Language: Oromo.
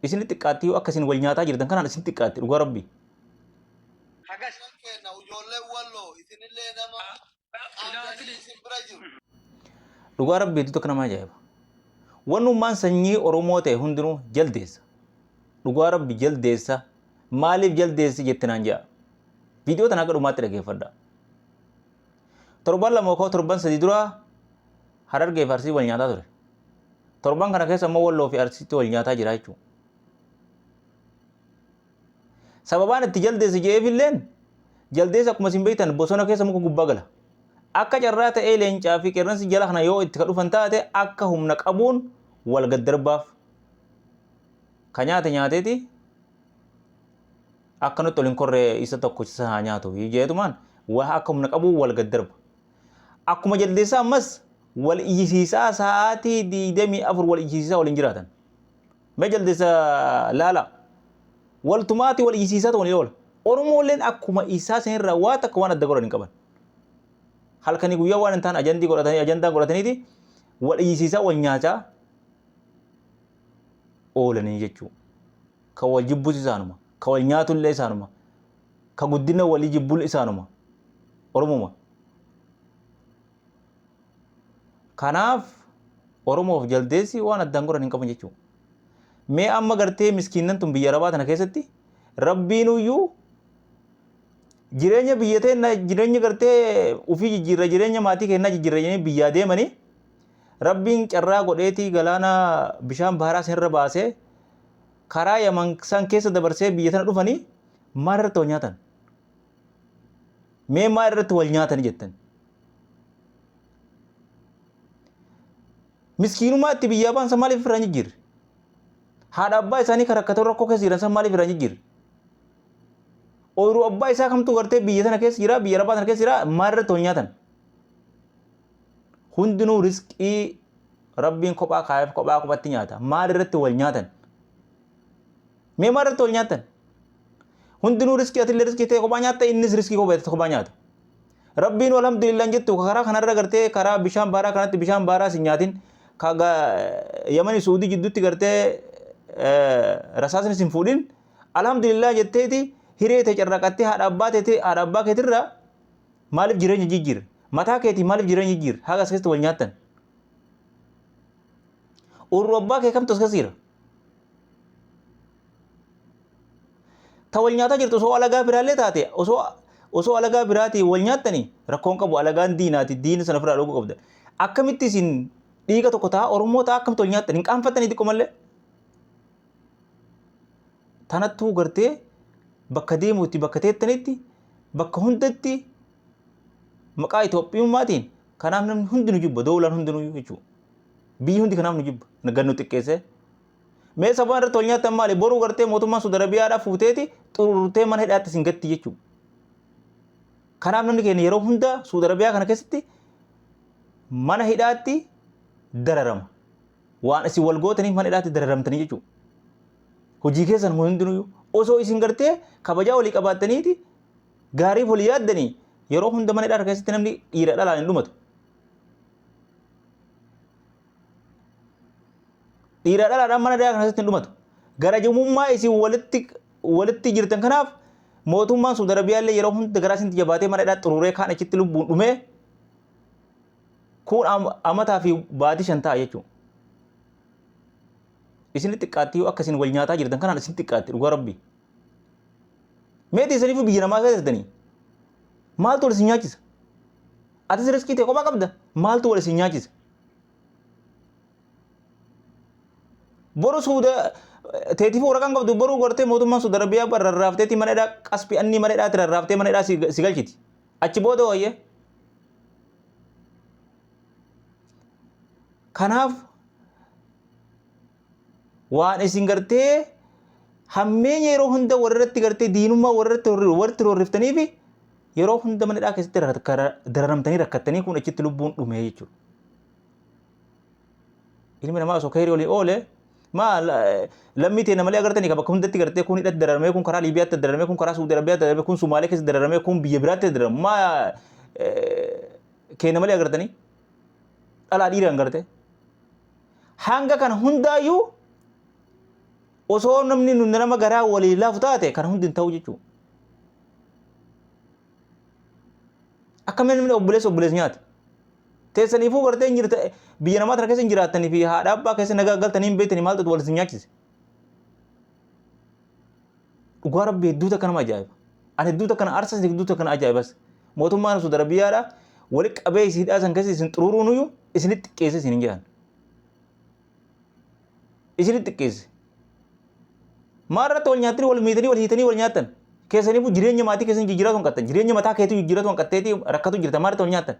isin xiqqaatti yoo akkasin wal nyaataa jirtan kanaan isin xiqqaatti dhugaa rabbi. Hagas kenna ijoollee walloo isinillee nama qaamanii isin bira jiru. Dhugaa rabbi tokko nama ajaa'iba. Wannummaan sanyii Oromoo ta'e hundinuu jaldeessa. Dhugaa rabbi jaldeessa. Maaliif jaldeessi jetti naan jedha. Viidiyoo tana akka dhumaatti dhaggeeffadha. Torban lama yookaan torban sadii dura Harargee fi Arsii wal nyaataa ture. Torban kana keessa immoo Walloo fi Arsiitti wal nyaataa jira jechuudha. Sababaan itti jaldeessi je'eefilleen jaldeessi akkuma isin beektan bosona keessa muka gubbaa gala. Akka carraa ta'ee leencaa fi qeerransi jala kana yoo itti dhufan taate akka humna qabuun wal gaddarbaaf. Ka nyaate nyaateeti akka nutti ol hin korree isa tokko isa haa nyaatu jeetumaan waa akka humna qabuun wal gaddarba. Akkuma jaldeessaa ammas wal iyyisiisaa sa'aatii 24 wal iyyisiisaa waliin jiraatan. Mee jaldeessa laala. Waltumaati wal iyyisiisaa waliin oola. Oromooleen akkuma isaa sanirraa waa takka waan adda godhan hin qaban. Halkanii guyyaa waan hin taane ajandaa godhataniiti wal iyyisiisaa wal nyaataa oolanii jechuudha. Ka wal jibbus isaanuma, ka wal nyaatullee isaanuma, ka guddina walii jibbul isaanuma. Oromuma. Kanaaf Oromoof jaldeessi waan addaan godhan hin qaban jechuudha. Mee amma gartee miskiinnan tun biyya Arabaa tana keessatti rabbiin iyyuu jireenya biyya teenna jireenya gartee ufii jijjiirra jireenya maatii kennaa jijjiirra jedhanii biyyaa deemanii rabbiin carraa godheetii galaana bishaan baharaa sanirra baasee karaa Yaman san keessa dabarsee biyya tana dhufanii maal irratti wal nyaatan? Mee maal irratti wal nyaatan jettan? Miskiinummaa itti biyyaa baan san maaliif irraan jijjiirre? Haadha abbaa isaanii kan rakkatoo rakkoo keessa jiran san maaliif irraan jijjiirre? Ooyiruu abbaa isaa kamtu gartee biyya tana keessa jira biyya Arabaa tana keessa jira maal irratti wal nyaatan? Hundinuu riskii rabbiin kophaa kaayef kophaa kophatti nyaata. Maal irratti wal nyaatan? Mee maal irratti wal nyaatan? Hundinuu riskii atillee riskii ta'e kophaa nyaatta innis riskii kophaa nyaata. Rabbiin alhamdulillah jettu karaa kanarra gartee karaa bishaan baaraa kanatti bishaan baaraa sin nyaatin kaga Yamani Suudii jidduutti gartee rasaasni sin fuudhin alhamdulillah jetteeti hiree ta'e carraaqattee haadha abbaa keetirra maaliif jireenya jijjiirre? Mataa keetii maaliif jireenya jijjiirre? Haga as keessatti wal nyaattan. Urru abbaa kee kamtu as keessa jira? Ta wal nyaataa jirtu osoo alagaa biraallee taate osoo alagaa biraatii wal nyaattanii rakkoon qabu alagaan diinaati diina sana firaa dhuguu qabda. Akkamitti isin dhiiga tokko ta'a Oromoo ta'a akkamitti wal nyaattan hin qaanfattanii xiqqoo mallee. Tanattuu gartee bakka deemuutti bakka teettanitti bakka hundatti maqaa Itoophiyummaatiin kanaaf namni hundinuu jibba doolaan hundinuu jechuudha. Biyyi hundi kanaaf nu jibba gannu xiqqeessee. Mee sabaan irratti wal nyaattan maali? Boruu gartee mootummaan Suudi Arabiyaadhaa fuuteeti xururtee mana hidhaatti sin gatti jechuudha. Kanaaf namni keenya yeroo hunda Suudi Arabiyaa kana keessatti mana hidhaatti dararama. Waan isin wal gootaniif mana hidhaatti dararamtanii jechuudha. Hojii keessan hundinuu osoo isin gartee kabajaa walii qabaattaniiti gaariif walii yaaddanii yeroo hunda mana hidhaa keessatti namni dhiira dhalaan hin dhumatu. Dhiira dhalaadhaan mana hidhaa keessatti hin dhumatu. Garajumummaa isin walitti jirtan kanaaf mootummaan Suudi Arabiyaallee yeroo hunda garaa isin jabaatee mana hidhaa xururee kaan achitti lubbuun dhumee kun amataa fi baatii 5 ta'a jechuudha. Isin xiqqaatti yoo akkasin wal nyaataa jirtan kanaan isin xiqqaatti dhugaa rabbi. Meetii isiniif biyya namaa keessatti maaltu wal isin nyaachisa? Atis riskii ta'e kophaa qabda maaltu wal isin nyaachisa? Boru teetiif waraqaan qabdu boruu gartee mootummaan Suudi Arabiyaa rarraafteetii mana hidhaa qasbii annii mana hidhaatti rarraaftee mana hidhaa si galchiti. Achi booda wayyee. Kanaaf waan isin gartee hammeenya yeroo hunda warratti gartee diinummaa warratti roorriftaniif yeroo hunda mana hidhaa keessatti dararamtanii rakkattanii kun achitti lubbuun dhumee jechuudha. Ilmi namaa osoo kayrii olii oole maal lammii ta'e namalee agartanii bakka hundatti gartee kun hidhatti dararamee kun karaa Liibiyaatti dararamee kun karaa Suudi Arabiyaatti dararamee kun Sumaalee keessa dararamee kun biyya biraatti dararamee maa keenya malee agartanii dhalaa dhiiraan gartee hanga kana hundaayyuu Osoo namni nama garaa walii laafu taate kana hundi hin ta'u jechuudha. Akkamiin namni obboleessa nyaata. Teessaniifuu gartee hin jirta biyya namaa tana keessa hin jiraattanii fi haadha abbaa keessa nagaa galtanii hin beektanii maaltu wal isin nyaachise. Dhugaa rabbi hedduu takka nama ajaa'iba. Ani hedduu takka na arsas hedduu takka na ajaa'ibas. Mootummaan Saudi Arabiyaadhaa wali qabee isiidhaa san keessa isin xuruuruun iyyuu isinitti xiqqeesse isin hin jedhan. Isinitti xiqqeesse. Maarratti wal nyaattanii wal miitanii wal hiitanii wal nyaattan. Keessaniifuu jireenya maatii keessan jijjiiratu hin qattan. Jireenya mataa keetii jijjiiratu hin qatteetii rakkatu jirta maarratti wal nyaattan.